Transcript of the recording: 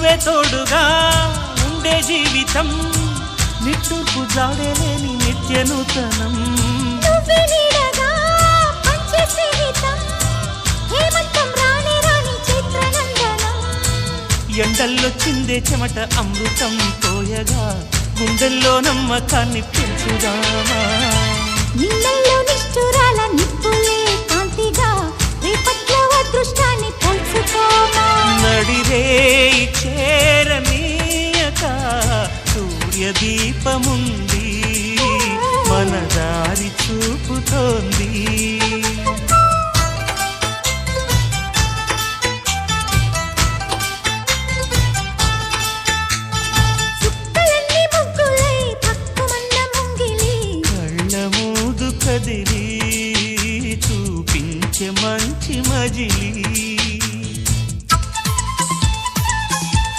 నువ్వే తోడుగా ఉండే జీవితం నిట్టూర్పు జాడేలేని నిత్య నూతనం నువ్వే నీడగా మంచి స్నేహితం హేమంతం రాని రాని చిత్రనందనం ఎండల్లో చిందే చెమట అమృతం పోయగా గుండెల్లో నమ్మకాన్ని పెంచుదామా నిన్నల్లో నిష్ఠురాల నిప్పులే కాంతిగా రేపట్లో అదృష్టాన్ని పంచుకోమా నడిరే